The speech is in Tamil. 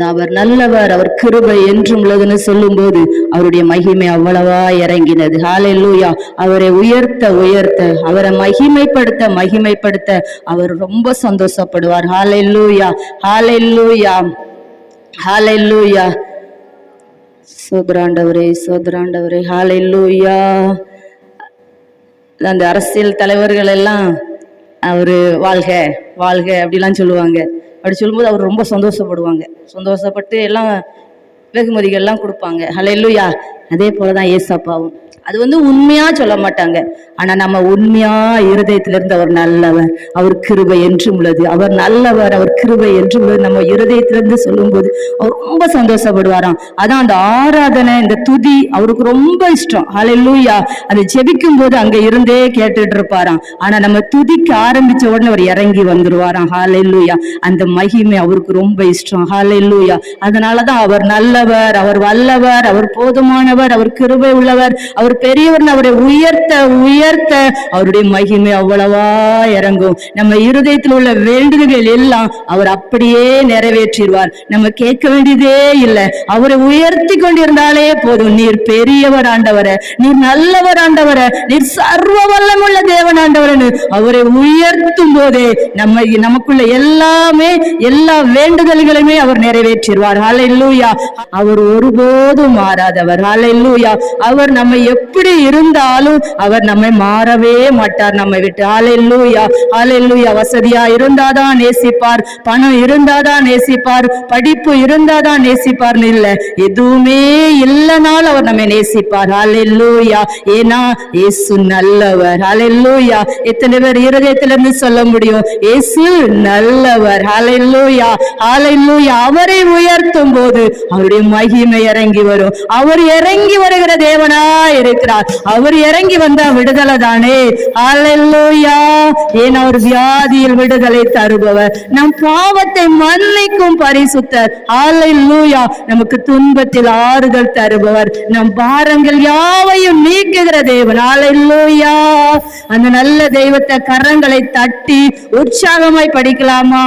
அவர் நல்லவர், அவர் கிருபை என்றும் உள்ளதுன்னு சொல்லும் போது அவருடைய மகிமை அவ்வளவா இறங்கினது. ஹல்லேலூயா. அவரை உயர்த்த உயர்த்த, அவரை மகிமைப்படுத்த அவர் ரொம்ப சந்தோஷப்படுவார். ஹல்லேலூயா, ஹல்லேலூயா, ஹல்லேலூயா. சோதராண்டவரே, சோதராண்டவரே, ஹல்லேலூயா. அந்த அரசியல் தலைவர்கள் எல்லாம் அவரு வாழ்க வாழ்க அப்படிலாம் சொல்லுவாங்க. அப்படி சொல்லும்போது அவர் ரொம்ப சந்தோஷப்படுவாங்க. சந்தோஷப்பட்டு எல்லாம் வெகுமதிகள்லாம் கொடுப்பாங்க. ஹல்லேலூயா. அதே போலதான் ஏசப்பாவும். அது உண்மையா சொல்ல மாட்டாங்க. ஆனா நம்ம உண்மையா இருதயத்திலிருந்து அவர் நல்லவர், அவர் கிருபை என்றும் உள்ளது, அவர் நல்லவர், அவர் கிருபை என்றும் உள்ளது நம்ம இருதயத்திலிருந்து சொல்லும் போது அவர் ரொம்ப சந்தோஷப்படுவாராம். அதான் அந்த ஆராதனை, இந்த துதி அவருக்கு ரொம்ப இஷ்டம். ஹல்லேலூயா. அதை ஜெபிக்கும் போது அங்க இருந்தே கேட்டுட்டு இருப்பாராம். ஆனா நம்ம துதிக்க ஆரம்பிச்ச உடனே அவர் இறங்கி வந்துருவாராம். ஹல்லேலூயா. அந்த மகிமை அவருக்கு ரொம்ப இஷ்டம். ஹல்லேலூயா. அதனாலதான் அவர் நல்லவர், அவர் வல்லவர், அவர் போதுமானவர், அவர் கிருபை உள்ளவர், அவர் பெரியவர். அவரை உயர்த்த உயர்த்த அவருடைய மகிமை அவ்வளவா இறங்கும். நம்ம இருதயத்தில் உள்ள வேண்டுதல்கள் எல்லாம் அவர் அப்படியே நிறைவேற்றிடுவார். நம்ம கேட்க வேண்டியதே இல்லை. அவரை உயர்த்தி கொண்டிருந்தாலே போதும். நீர் பெரியவர் ஆண்டவரே, நீர் நல்லவர் ஆண்டவரே, நீர் சர்வ வல்லமுள்ள தேவன் ஆண்டவரன்னு அவரை உயர்த்தும் போதே நமக்குள்ள எல்லா வேண்டுதல்களையுமே அவர் நிறைவேற்றிடுவார். ஹல்லேலூயா. அவர் ஒருபோதும் மாறாதவர். ஹல்லேலூயா. அவர் நம்ம எப்படி இருந்தாலும் அவர் நம்மை மாறவே மாட்டார் நம்மை விட்டு. ஹல்லேலூயா, ஹல்லேலூயா. வசதியா இருந்தாதான் நேசிப்பார், பணம் இருந்தாதான் நேசிப்பார், படிப்பு இருந்தாதான் நேசிப்பார்னு இல்ல, எதுவுமே இல்லைனாலும் அவர் நம்மை நேசிப்பார். ஹல்லேலூயா. ஏன்னா இயேசு நல்லவர். ஹல்லேலூயா. எத்தனை பேர் இருதயத்திலிருந்து சொல்ல முடியும் இயேசு நல்லவர்? ஹல்லேலூயா, ஹல்லேலூயா. அவரை உயர்த்தும் போது அவருடைய மகிமை இறங்கி வரும். அவர் இறங்கி வருகிற தேவனா இருக்கிறார். அவர் இறங்கி வந்தா விடுதலை தானே. ஹல்லேலூயா. ஏன் அவர் வியாதியில் விடுதலை தருபவர், நம் பாவத்தை மன்னிக்கும் பரிசுத்தர். ஹல்லேலூயா. நமக்கு துன்பத்தில் ஆறுதல் தருபவர், நம் பாரங்கள் யாவையும் நீக்குகிற தேவன். ஹல்லேலூயா. அந்த நல்ல தெய்வத்தை கரங்களை தட்டி உற்சாகமாய் படிக்கலாமா?